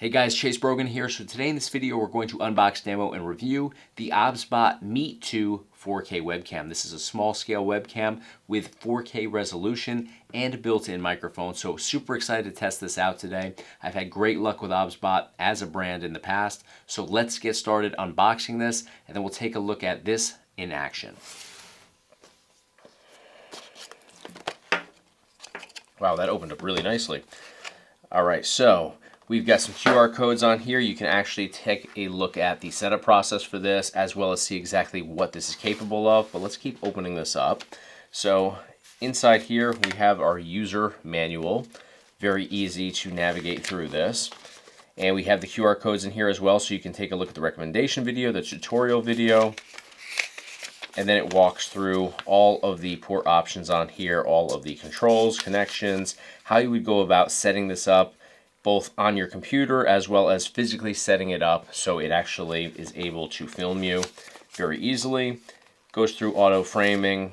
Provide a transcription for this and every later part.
Hey guys, Chase Brogan here. So today in this video, we're going to unbox, demo, and review the OBSBOT Meet 2 4K webcam. This is a small scale webcam with 4K resolution and a built-in microphone. So super excited to test this out today. I've had great luck with OBSBOT as a brand in the past. So let's get started unboxing this, and then we'll take a look at this in action. Wow, that opened up really nicely. All right, so we've got some QR codes on here. You can actually take a look at the setup process for this, as well as see exactly what this is capable of. But let's keep opening this up. So inside here, we have our user manual. Very easy to navigate through this. And we have the QR codes in here as well, so you can take a look at the recommendation video, the tutorial video, and then it walks through all of the port options on here, all of the controls, connections, how you would go about setting this up, both on your computer as well as physically setting it up so it actually is able to film you very easily. Goes through auto framing,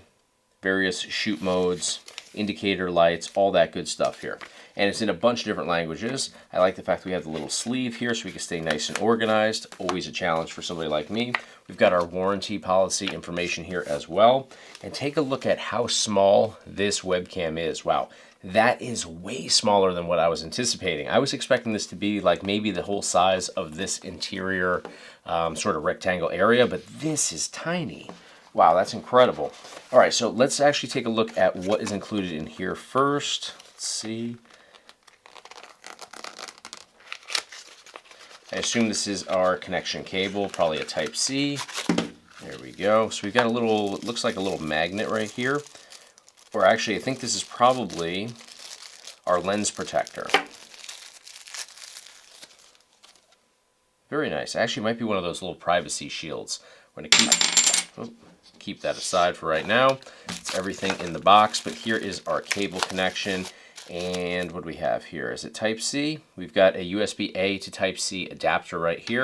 various shoot modes, indicator lights, all that good stuff here. And it's in a bunch of different languages. I like the fact that we have the little sleeve here so we can stay nice and organized. Always a challenge for somebody like me. We've got our warranty policy information here as well. And take a look at how small this webcam is. Wow, that is way smaller than what I was anticipating. I was expecting this to be like maybe the whole size of this interior sort of rectangle area, but this is tiny. Wow, that's incredible. All right, so let's actually take a look at what is included in here first. Let's see. I assume this is our connection cable, probably a Type-C. There we go. So we've got a little, it looks like a little magnet right here. Or actually, I think this is probably our lens protector. Very nice. Actually, it might be one of those little privacy shields. We're going to keep that aside for right now. It's everything in the box, but here is our cable connection. And what do we have here? Is it Type-C? We've got a USB-A to Type-C adapter right here,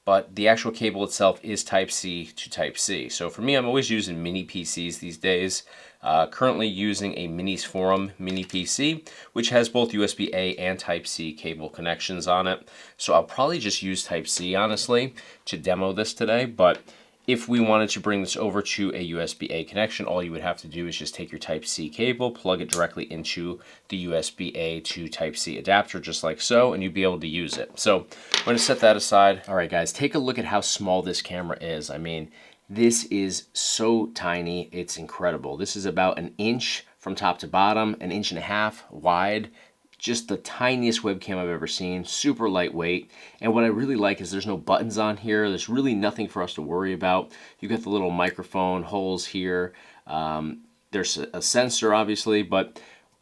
but the actual cable itself is Type-C to Type-C. So for me, I'm always using mini PCs these days. Currently using a Minis Forum mini PC, which has both USB-A and Type-C cable connections on it. So I'll probably just use Type-C, honestly, to demo this today, but if we wanted to bring this over to a USB-A connection, all you would have to do is just take your Type-C cable, plug it directly into the USB-A to Type-C adapter, just like so, and you'd be able to use it. So I'm going to set that aside. All right, guys, take a look at how small this camera is. I mean, this is so tiny, it's incredible. This is about an inch from top to bottom, an inch and a half wide. Just the tiniest webcam I've ever seen, super lightweight. And what I really like is there's no buttons on here. There's really nothing for us to worry about. You've got the little microphone holes here. There's a sensor, obviously, but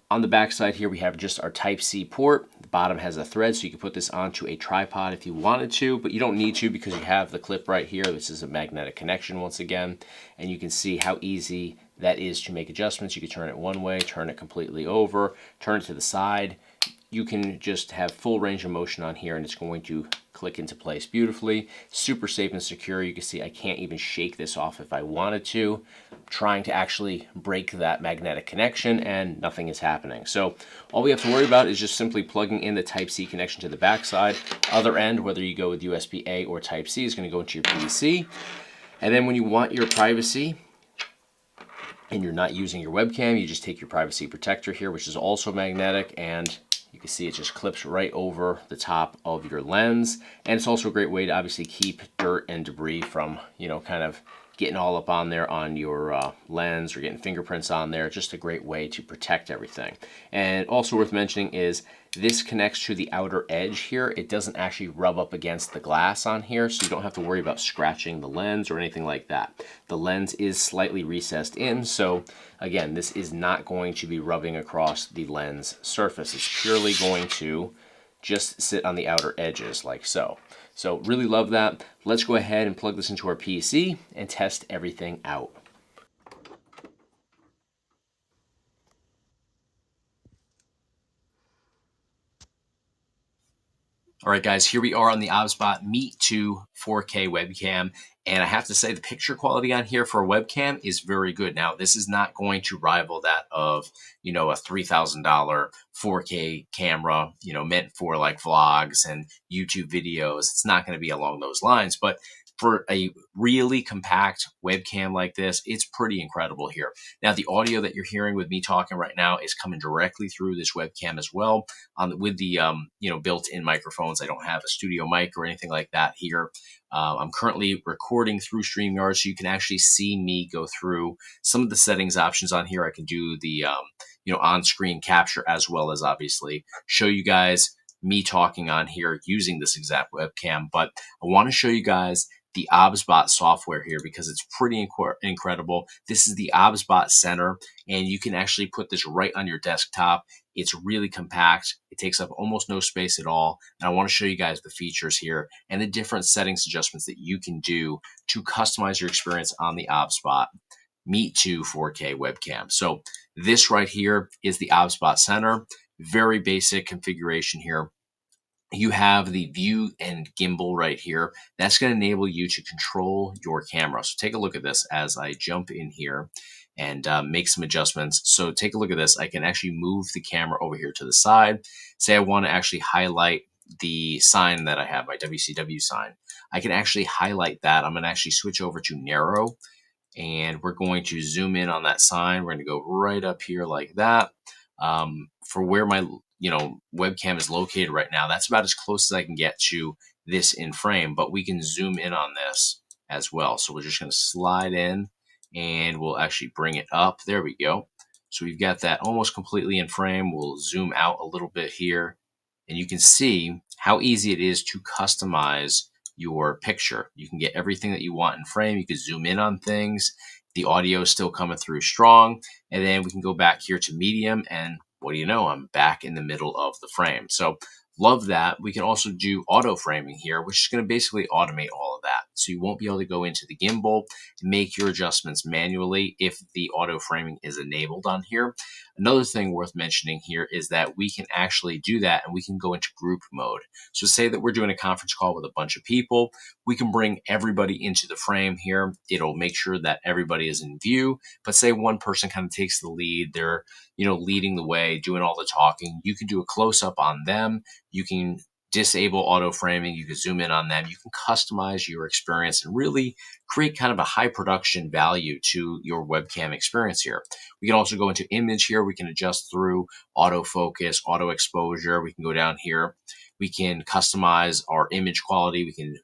on the back side here, we have just our Type-C port. The bottom has a thread, so you can put this onto a tripod if you wanted to, but you don't need to because you have the clip right here. This is a magnetic connection once again, and you can see how easy that is to make adjustments. You can turn it one way, turn it completely over, turn it to the side. You can just have full range of motion on here, and it's going to click into place beautifully. Super safe and secure. You can see I can't even shake this off if I wanted to. I'm trying to actually break that magnetic connection, and nothing is happening. So all we have to worry about is just simply plugging in the Type-C connection to the back side. Other end, whether you go with USB-A or Type-C, is going to go into your PC. And then when you want your privacy, and you're not using your webcam, you just take your privacy protector here, which is also magnetic, and you can see it just clips right over the top of your lens. And it's also a great way to obviously keep dirt and debris from, kind of getting all up on there on your lens or getting fingerprints on there. Just a great way to protect everything. And also worth mentioning is this connects to the outer edge here. It doesn't actually rub up against the glass on here, so you don't have to worry about scratching the lens or anything like that. The lens is slightly recessed in, so again, this is not going to be rubbing across the lens surface. It's purely going to just sit on the outer edges like so. So really love that. Let's go ahead and plug this into our PC and test everything out. All right, guys, here we are on the OBSBOT Meet 2 4K webcam. And I have to say the picture quality on here for a webcam is very good. Now, this is not going to rival that of, a $3,000 4K camera, meant for like vlogs and YouTube videos. It's not going to be along those lines, but for a really compact webcam like this, it's pretty incredible here. Now, the audio that you're hearing with me talking right now is coming directly through this webcam as well with the built-in microphones. I don't have a studio mic or anything like that here. I'm currently recording through StreamYard, so you can actually see me go through some of the settings options on here. I can do the on-screen capture, as well as obviously show you guys me talking on here using this exact webcam. But I want to show you guys the OBSBOT software here because it's pretty incredible. This is the OBSBOT Center, and you can actually put this right on your desktop. It's really compact. It takes up almost no space at all. And I want to show you guys the features here and the different settings adjustments that you can do to customize your experience on the OBSBOT Meet 2 4K webcam. So this right here is the OBSBOT Center. Very basic configuration here. You have the view and gimbal right here. That's going to enable you to control your camera. So take a look at this as I jump in here and make some adjustments. So take a look at this. I can actually move the camera over here to the side. Say I want to actually highlight the sign that I have, my WCW sign. I can actually highlight that. I'm going to actually switch over to narrow, and we're going to zoom in on that sign. We're going to go right up here like that. For where my webcam is located right now, that's about as close as I can get to this in frame, but we can zoom in on this as well. So we're just going to slide in and we'll actually bring it up. There we go. So we've got that almost completely in frame. We'll zoom out a little bit here, and you can see how easy it is to customize your picture. You can get everything that you want in frame. You can zoom in on things. The audio is still coming through strong. And then we can go back here to medium, and what do you know? I'm back in the middle of the frame. So love that. We can also do auto framing here, which is going to basically automate all of that. So you won't be able to go into the gimbal and make your adjustments manually if the auto framing is enabled on here. Another thing worth mentioning here is that we can actually do that, and we can go into group mode. So say that we're doing a conference call with a bunch of people. We can bring everybody into the frame here. It'll make sure that everybody is in view, but say one person kind of takes the lead. They're leading the way, doing all the talking. You can do a close up on them. You can disable auto framing. You can zoom in on them. You can customize your experience and really create kind of a high production value to your webcam experience here. We can also go into image here. We can adjust through autofocus, auto exposure. We can go down here. We can customize our image quality. We can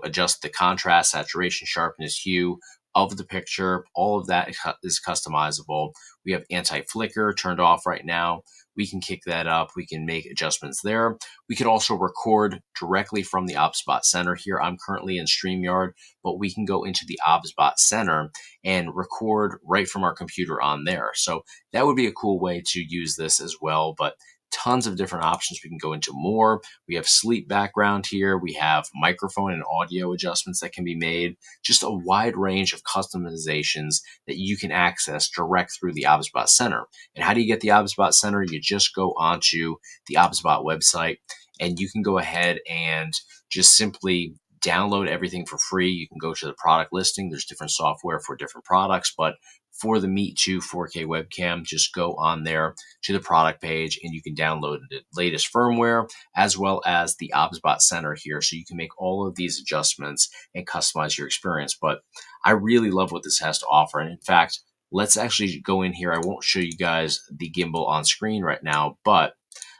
adjust the contrast, saturation, sharpness, hue of the picture. All of that is customizable. We have anti-flicker turned off right now. We can kick that up. We can make adjustments there. We can also record directly from the OBSBOT Center here. I'm currently in StreamYard, but we can go into the OBSBOT Center and record right from our computer on there. So that would be a cool way to use this as well. But tons of different options. We can go into more. We have sleep background here. We have microphone and audio adjustments that can be made. Just a wide range of customizations that you can access direct through the OBSBOT Center. And how do you get the OBSBOT Center? You just go onto the OBSBOT website, and you can go ahead and just simply download everything for free. You can go to the product listing. There's different software for different products, but for the Meet 2 4K webcam, just go on there to the product page and you can download the latest firmware as well as the OBSBOT Center here. So you can make all of these adjustments and customize your experience. But I really love what this has to offer. And in fact, let's actually go in here. I won't show you guys the gimbal on screen right now, but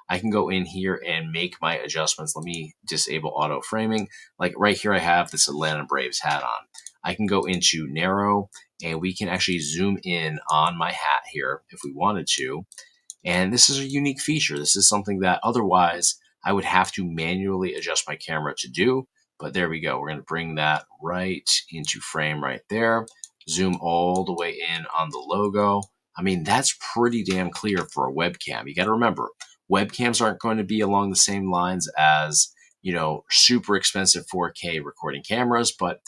I can go in here and make my adjustments. Let me disable auto framing. Like right here, I have this Atlanta Braves hat on. I can go into narrow, and we can actually zoom in on my hat here if we wanted to. And this is a unique feature. This is something that otherwise I would have to manually adjust my camera to do. But there we go. We're going to bring that right into frame right there. Zoom all the way in on the logo. I mean, that's pretty damn clear for a webcam. You got to remember, webcams aren't going to be along the same lines as, super expensive 4K recording cameras, but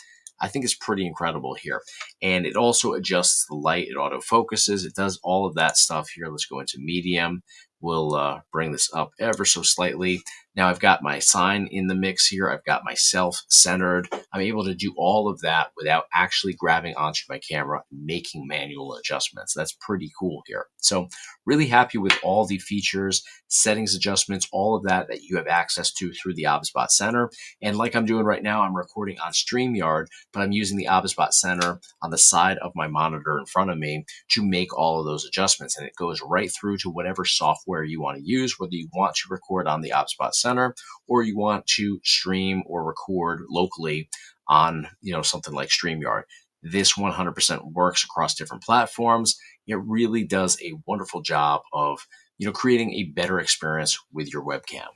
I think it's pretty incredible here. And it also adjusts the light, it auto focuses, it does all of that stuff here. Let's go into medium. We'll bring this up ever so slightly. Now I've got my sign in the mix here. I've got myself centered. I'm able to do all of that without actually grabbing onto my camera and making manual adjustments. That's pretty cool here. So really happy with all the features, settings adjustments, all of that you have access to through the OBSBOT Center. And like I'm doing right now, I'm recording on StreamYard, but I'm using the OBSBOT Center on the side of my monitor in front of me to make all of those adjustments. And it goes right through to whatever software you want to use, whether you want to record on the OBSBOT Center or you want to stream or record locally on, something like StreamYard. This 100% works across different platforms. It really does a wonderful job of, creating a better experience with your webcam.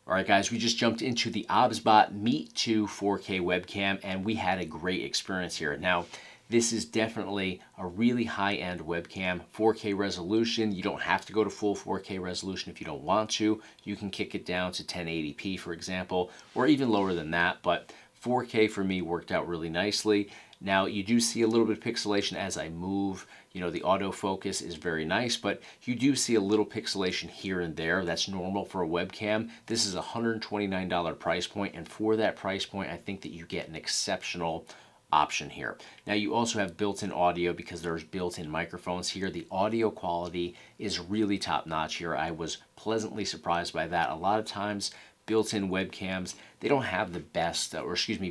All right, guys, we just jumped into the OBSBOT Meet 2 4K webcam, and we had a great experience here. Now, this is definitely a really high-end webcam, 4K resolution. You don't have to go to full 4K resolution if you don't want to. You can kick it down to 1080p, for example, or even lower than that, but 4K for me worked out really nicely. Now, you do see a little bit of pixelation as I move. The autofocus is very nice, but you do see a little pixelation here and there. That's normal for a webcam. This is a $129 price point, and for that price point, I think that you get an exceptional option here. Now, you also have built-in audio because there's built-in microphones here. The audio quality is really top-notch here. I was pleasantly surprised by that. A lot of times, built-in webcams, they don't have the best,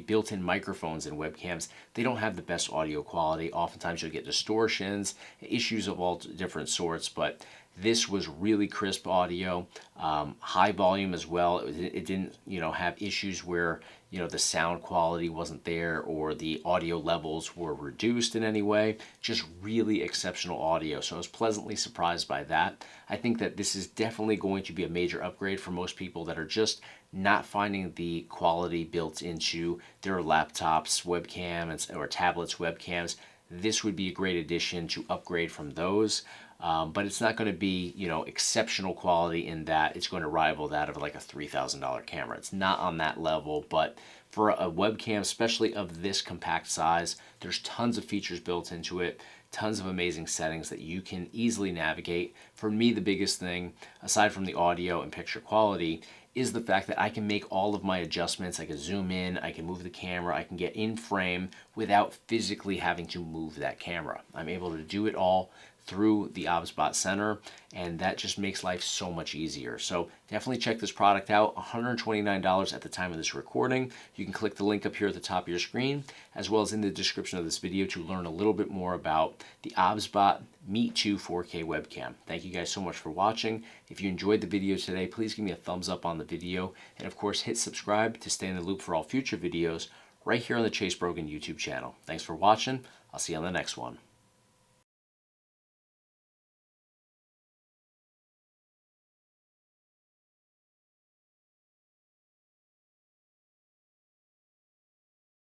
built-in microphones in webcams, they don't have the best audio quality. Oftentimes you'll get distortions, issues of all different sorts, but this was really crisp audio, high volume as well. It didn't, have issues where, the sound quality wasn't there or the audio levels were reduced in any way. Just really exceptional audio. So I was pleasantly surprised by that. I think that this is definitely going to be a major upgrade for most people that are just not finding the quality built into their laptops, webcams, or tablets, webcams. This would be a great addition to upgrade from those. But it's not going to be, exceptional quality in that it's going to rival that of like a $3,000 camera. It's not on that level, but for a webcam, especially of this compact size, there's tons of features built into it, tons of amazing settings that you can easily navigate. For me, the biggest thing, aside from the audio and picture quality, is the fact that I can make all of my adjustments. I can zoom in, I can move the camera, I can get in frame without physically having to move that camera. I'm able to do it all through the OBSBOT Center, and that just makes life so much easier. So definitely check this product out. $129 at the time of this recording. You can click the link up here at the top of your screen, as well as in the description of this video to learn a little bit more about the OBSBOT Meet 2 4K webcam. Thank you guys so much for watching. If you enjoyed the video today, please give me a thumbs up on the video, and of course hit subscribe to stay in the loop for all future videos right here on the Chase Brogan YouTube channel. Thanks for watching. I'll see you on the next one.